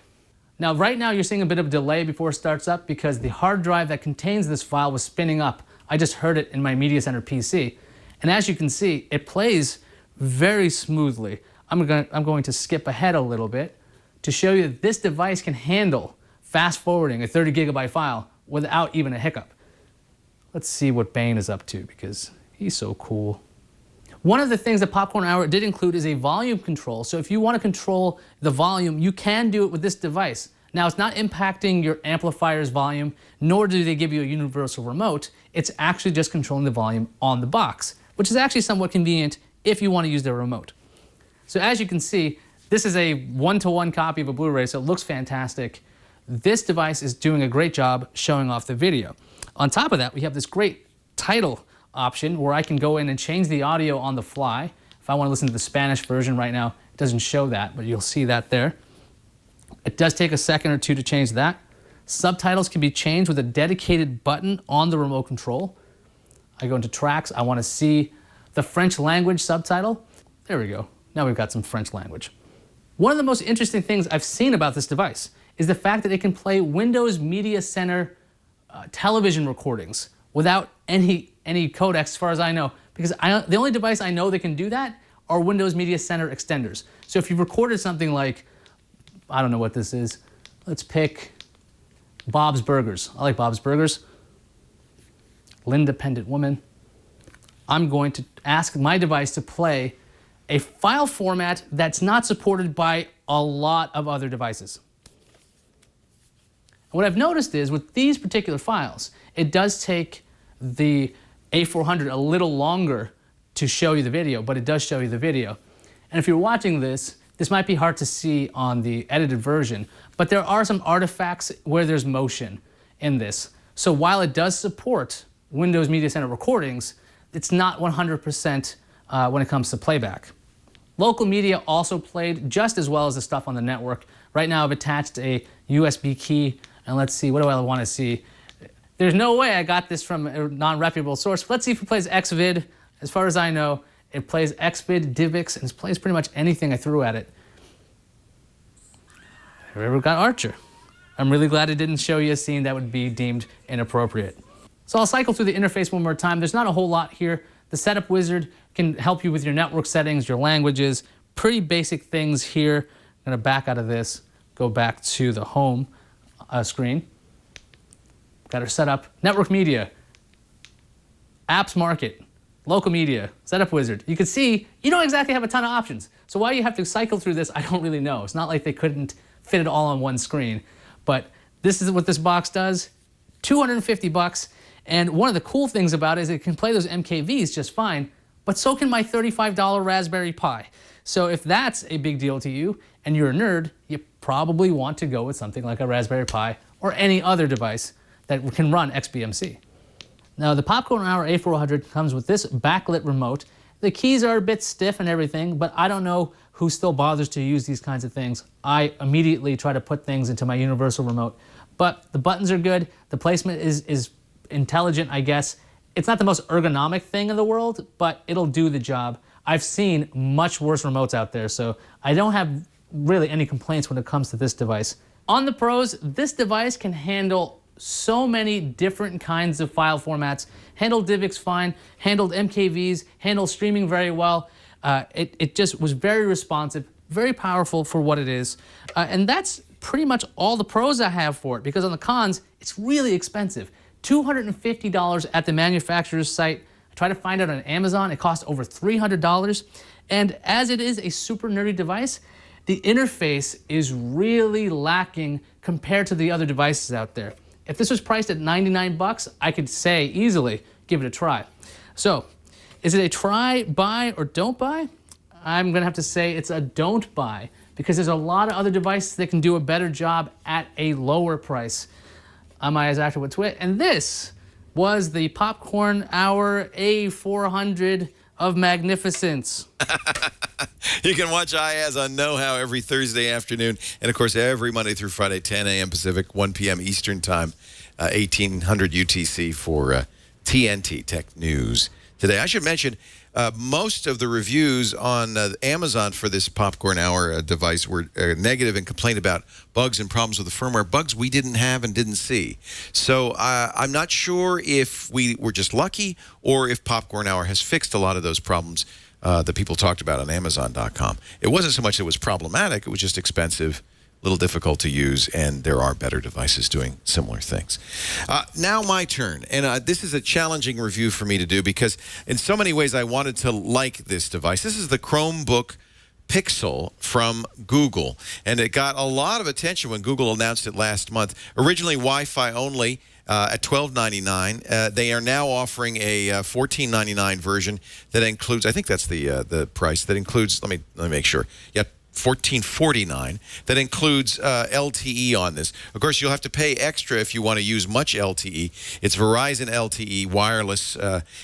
Now, right now, you're seeing a bit of a delay before it starts up because the hard drive that contains this file was spinning up I just heard it in my Media Center PC. And as you can see, it plays very smoothly. I'm going to skip ahead a little bit to show you that this device can handle fast forwarding a 30 gigabyte file without even a hiccup. Let's see what Bane is up to because he's so cool. One of the things that Popcorn Hour did include is a volume control. So if you want to control the volume, you can do it with this device. Now, it's not impacting your amplifier's volume, nor do they give you a universal remote. It's actually just controlling the volume on the box, which is actually somewhat convenient if you want to use their remote. So as you can see, this is a one-to-one copy of a Blu-ray, so it looks fantastic. This device is doing a great job showing off the video. On top of that, we have this great title option where I can go in and change the audio on the fly. If I want to listen to the Spanish version right now, it doesn't show that, but you'll see that there. It does take a second or two to change that. Subtitles can be changed with a dedicated button on the remote control. I go into tracks. I want to see the French language subtitle. There we go. Now we've got some French language. One of the most interesting things I've seen about this device is the fact that it can play Windows Media Center television recordings without any codecs, as far as I know, because the only device I know that can do that are Windows Media Center extenders. So if you've recorded something like, I don't know what this is, let's pick Bob's Burgers. I like Bob's Burgers. L'Independent Woman. I'm going to ask my device to play a file format that's not supported by a lot of other devices. What I've noticed is with these particular files, it does take the A400 a little longer to show you the video, but it does show you the video. And if you're watching this, this might be hard to see on the edited version, but there are some artifacts where there's motion in this. So while it does support Windows Media Center recordings, it's not 100% when it comes to playback. Local media also played just as well as the stuff on the network. Right now I've attached a USB key, and let's see, what do I want to see? There's no way I got this from a non-reputable source. Let's see if it plays Xvid. As far as I know, it plays Xvid, DivX, and it plays pretty much anything I threw at it. We've got Archer. I'm really glad it didn't show you a scene that would be deemed inappropriate. So I'll cycle through the interface one more time. There's not a whole lot here. The setup wizard can help you with your network settings, your languages, pretty basic things here. I'm gonna back out of this, go back to the home screen. Got our setup, network media, apps market, local media, setup wizard. You can see, you don't exactly have a ton of options. So why you have to cycle through this, I don't really know. It's not like they couldn't fit it all on one screen, but this is what this box does, 250 bucks. And one of the cool things about it is it can play those MKVs just fine, but so can my $35 Raspberry Pi. So if that's a big deal to you and you're a nerd, you probably want to go with something like a Raspberry Pi or any other device that can run XBMC. Now the Popcorn Hour A400 comes with this backlit remote. The keys are a bit stiff and everything, but I don't know who still bothers to use these kinds of things. I immediately try to put things into my universal remote, but the buttons are good. The placement is intelligent, I guess. It's not the most ergonomic thing in the world, but it'll do the job. I've seen much worse remotes out there, so I don't have really any complaints when it comes to this device. On the pros, this device can handle so many different kinds of file formats, handled DivX fine, handled MKVs, handled streaming very well. It just was very responsive, very powerful for what it is. And that's pretty much all the pros I have for it, because on the cons, it's really expensive. $250 at the manufacturer's site. I tried to find it on Amazon, it costs over $300. And as it is a super nerdy device, the interface is really lacking compared to the other devices out there. If this was priced at 99 bucks, I could say easily, give it a try. So, is it a try, buy, or don't buy? I'm gonna have to say it's a don't buy, because there's a lot of other devices that can do a better job at a lower price. I'm Isaac with Twit, and this was the Popcorn Hour A400 of magnificence. You can watch IAZ on Know How every Thursday afternoon, and of course every Monday through Friday, 10 a.m. Pacific, 1 p.m. Eastern Time, 1800 UTC for TNT Tech News. Today, I should mention, most of the reviews on Amazon for this Popcorn Hour device were negative and complained about bugs and problems with the firmware, bugs we didn't have and didn't see. So I'm not sure if we were just lucky or if Popcorn Hour has fixed a lot of those problems that people talked about on Amazon.com. It wasn't so much that it was problematic, it was just expensive, a little difficult to use, and there are better devices doing similar things. Now my turn, and this is a challenging review for me to do because in so many ways I wanted to like this device. This is the Chromebook Pixel from Google, and it got a lot of attention when Google announced it last month. Originally Wi-Fi only at $12.99. They are now offering a $14.99 version that includes, I think that's the price, that includes, let me make sure. Yeah, $14.49 that includes LTE on this. Of course, you'll have to pay extra if you want to use much LTE. It's Verizon LTE wireless,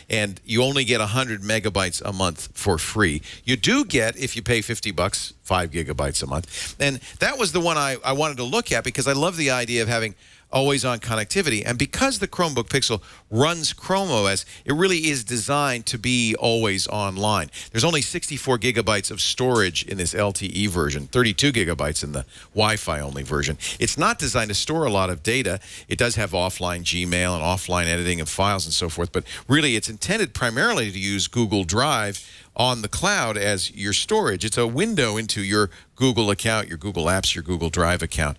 and you only get 100 megabytes a month for free. You do get, if you pay $50, 5 gigabytes a month. And that was the one I wanted to look at because I love the idea of having always-on connectivity. And because the Chromebook Pixel runs Chrome OS, it really is designed to be always online. There's only 64 gigabytes of storage in this LTE version, 32 gigabytes in the Wi-Fi only version. It's not designed to store a lot of data. It does have offline Gmail and offline editing of files and so forth, but really it's intended primarily to use Google Drive on the cloud as your storage. It's a window into your Google account, your Google Apps, your Google Drive account.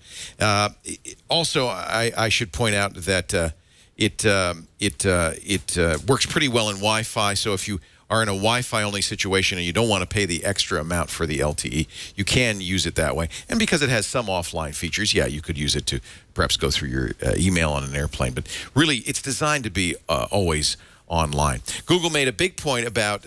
Also, I should point out that it works pretty well in Wi-Fi. So if you are in a Wi-Fi only situation and you don't want to pay the extra amount for the LTE, you can use it that way. And because it has some offline features, yeah, you could use it to perhaps go through your email on an airplane. But really, it's designed to be always online. Google made a big point about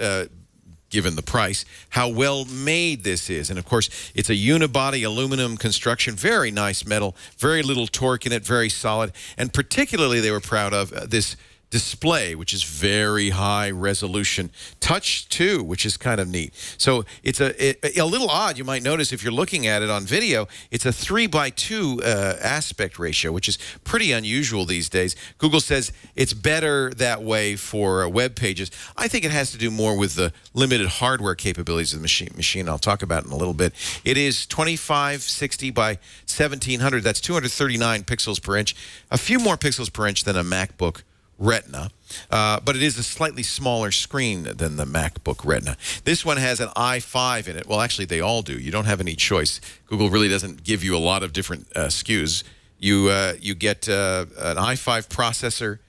given the price, how well made this is. And of course, it's a unibody aluminum construction, very nice metal, very little torque in it, very solid. And particularly they were proud of this display, which is very high resolution. Touch too, which is kind of neat. So it's a little odd, you might notice if you're looking at it on video, it's a 3:2 aspect ratio, which is pretty unusual these days. Google says it's better that way for web pages. I think it has to do more with the limited hardware capabilities of the machine. I'll talk about it in a little bit. It is 2560 by 1700. That's 239 pixels per inch. A few more pixels per inch than a MacBook Retina, but it is a slightly smaller screen than the MacBook Retina. This one has an i5 in it. Well, actually, they all do. You don't have any choice. Google really doesn't give you a lot of different SKUs. You get an i5 processor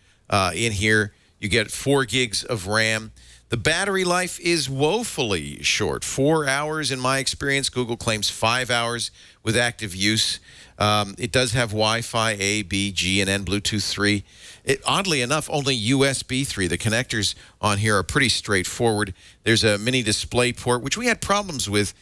in here. You get 4 gigs of RAM. The battery life is woefully short. 4 hours in my experience. Google claims 5 hours with active use. It does have Wi-Fi A, B, G, and N, Bluetooth 3. Oddly enough, only USB 3. The connectors on here are pretty straightforward. There's a mini display port, which we had problems with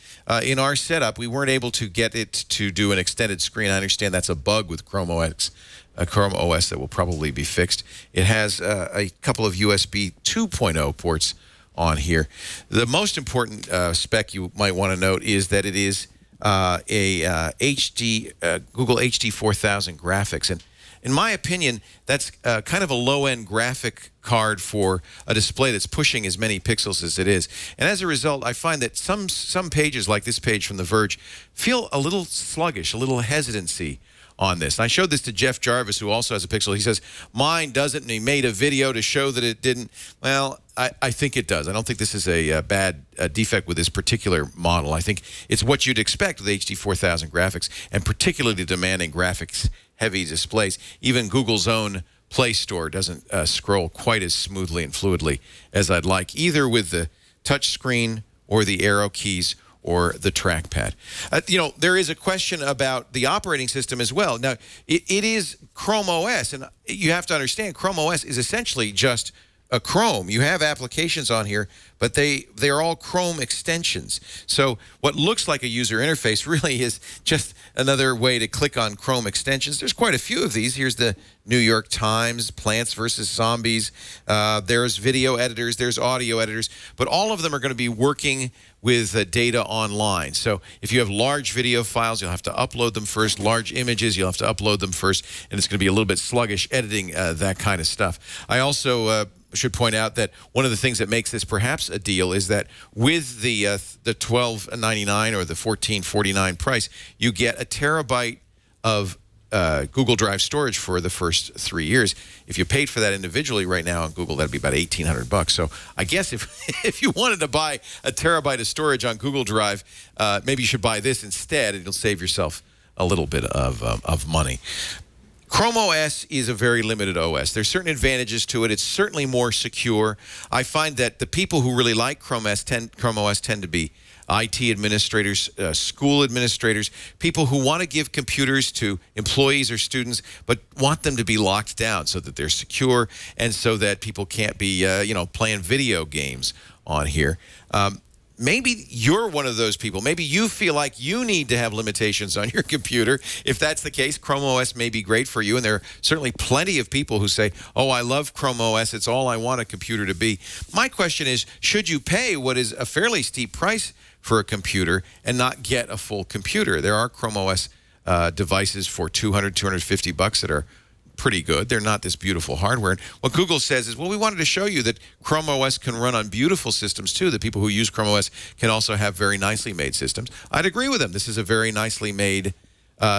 in our setup. We weren't able to get it to do an extended screen. I understand that's a bug with Chrome OS that will probably be fixed. It has a couple of USB 2.0 ports on here. The most important spec you might want to note is that it is Google HD 4000 graphics. And in my opinion, that's kind of a low-end graphic card for a display that's pushing as many pixels as it is. And as a result, I find that some pages, like this page from The Verge, feel a little sluggish, a little hesitancy on this. And I showed this to Jeff Jarvis, who also has a Pixel. He says, mine doesn't, and he made a video to show that it didn't. Well, I think it does. I don't think this is a bad defect with this particular model. I think it's what you'd expect with HD 4000 graphics, and particularly demanding graphics-heavy displays. Even Google's own Play Store doesn't scroll quite as smoothly and fluidly as I'd like, either with the touch screen or the arrow keys or the trackpad. There is a question about the operating system as well. Now, it is Chrome OS, and you have to understand Chrome OS is essentially just a Chrome. You have applications on here, but they are all Chrome extensions. So what looks like a user interface really is just another way to click on Chrome extensions. There's quite a few of these. Here's the New York Times, Plants vs. Zombies. There's video editors, there's audio editors, but all of them are going to be working with data online. So if you have large video files, you'll have to upload them first. Large images, you'll have to upload them first, and it's going to be a little bit sluggish editing that kind of stuff. I also should point out that one of the things that makes this perhaps a deal is that with the $12.99 or the $14.49 price, you get a terabyte of Google Drive storage for the first 3 years. If you paid for that individually right now on Google, that'd be about $1,800. So I guess if you wanted to buy a terabyte of storage on Google Drive, maybe you should buy this instead, and you'll save yourself a little bit of money. Chrome OS is a very limited OS. There's certain advantages to it. It's certainly more secure. I find that the people who really like Chrome OS tend to be IT administrators, school administrators, people who want to give computers to employees or students, but want them to be locked down so that they're secure and so that people can't be, playing video games on here. Maybe you're one of those people. Maybe you feel like you need to have limitations on your computer. If that's the case, Chrome OS may be great for you. And there are certainly plenty of people who say, oh, I love Chrome OS. It's all I want a computer to be. My question is, should you pay what is a fairly steep price for a computer and not get a full computer? There are Chrome OS devices for $200, $250 that are pretty good. They're not this beautiful hardware. And what Google says is, well, we wanted to show you that Chrome OS can run on beautiful systems too. The people who use Chrome OS can also have very nicely made systems. I'd agree with them. This is a very nicely made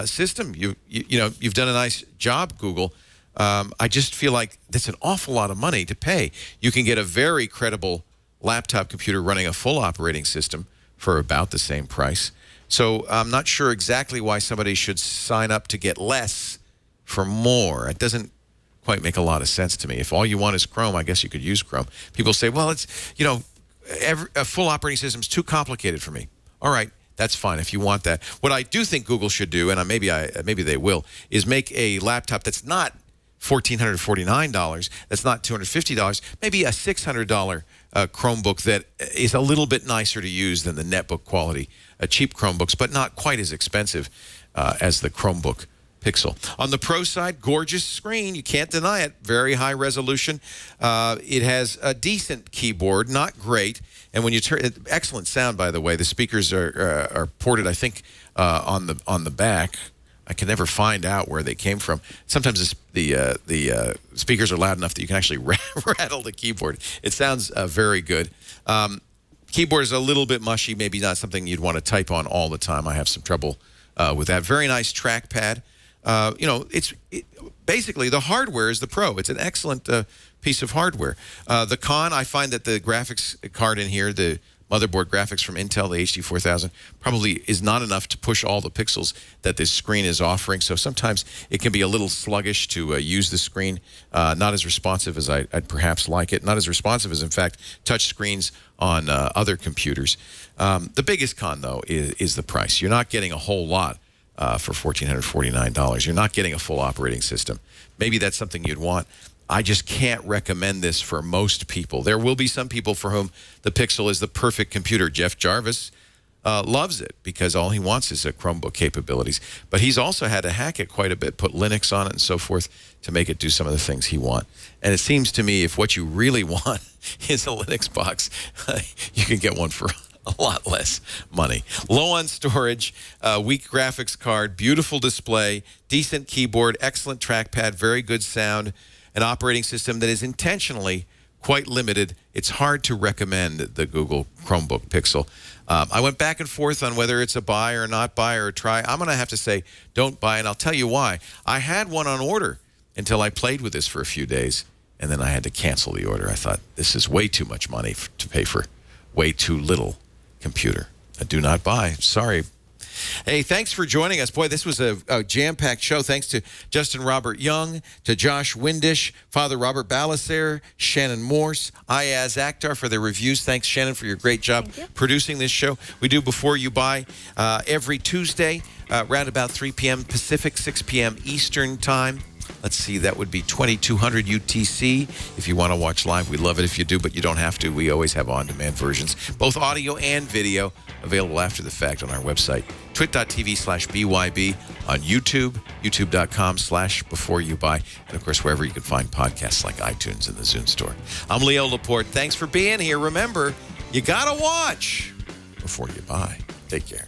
system. You've done a nice job, Google. I just feel like that's an awful lot of money to pay. You can get a very credible laptop computer running a full operating system for about the same price. So I'm not sure exactly why somebody should sign up to get less for more. It doesn't quite make a lot of sense to me. If all you want is Chrome, I guess you could use Chrome. People say, well, it's, a full operating system is too complicated for me. All right, that's fine if you want that. What I do think Google should do, and maybe they will, is make a laptop that's not $1,449, that's not $250, maybe a $600 Chromebook that is a little bit nicer to use than the netbook quality, cheap Chromebooks, but not quite as expensive as the Chromebook Pixel. On the Pro side, gorgeous screen. You can't deny it. Very high resolution. It has a decent keyboard, not great. And when you turn, excellent sound, by the way. The speakers are ported, I think, on the back. I can never find out where they came from. Sometimes the speakers are loud enough that you can actually rattle the keyboard. It sounds very good. Keyboard is a little bit mushy, maybe not something you'd want to type on all the time. I have some trouble with that. Very nice trackpad. Basically the hardware is the Pro. It's an excellent piece of hardware. The con, I find that the graphics card in here, the motherboard graphics from Intel, the HD4000, probably is not enough to push all the pixels that this screen is offering. So sometimes it can be a little sluggish to use the screen, not as responsive as I'd perhaps like it. Not as responsive as, in fact, touch screens on other computers. The biggest con, though, is the price. You're not getting a whole lot for $1,449. You're not getting a full operating system. Maybe that's something you'd want. I just can't recommend this for most people. There will be some people for whom the Pixel is the perfect computer. Jeff Jarvis loves it because all he wants is a Chromebook capabilities. But he's also had to hack it quite a bit, put Linux on it and so forth to make it do some of the things he wants. And it seems to me if what you really want is a Linux box, you can get one for a lot less money. Low on storage, weak graphics card, beautiful display, decent keyboard, excellent trackpad, very good sound, an operating system that is intentionally quite limited. It's hard to recommend the Google Chromebook Pixel. I went back and forth on whether it's a buy or not buy or a try. I'm going to have to say don't buy, and I'll tell you why. I had one on order until I played with this for a few days, and then I had to cancel the order. I thought, this is way too much money to pay for way too little computer. I do not buy. Sorry. Hey, thanks for joining us. Boy, this was a jam-packed show. Thanks to Justin Robert Young, to Josh Windish, Father Robert Ballecer, Shannon Morse, Ayaz Akhtar for their reviews. Thanks, Shannon, for your great job producing this show. We do Before You Buy every Tuesday, around about 3 p.m. Pacific, 6 p.m. Eastern Time. Let's see, that would be 2200 UTC. If you want to watch live, we love it if you do, but you don't have to. We always have on-demand versions, both audio and video, available after the fact on our website, twit.tv/BYB, on YouTube, youtube.com/BeforeYouBuy, and, of course, wherever you can find podcasts like iTunes and the Zune Store. I'm Leo Laporte. Thanks for being here. Remember, you got to watch before you buy. Take care.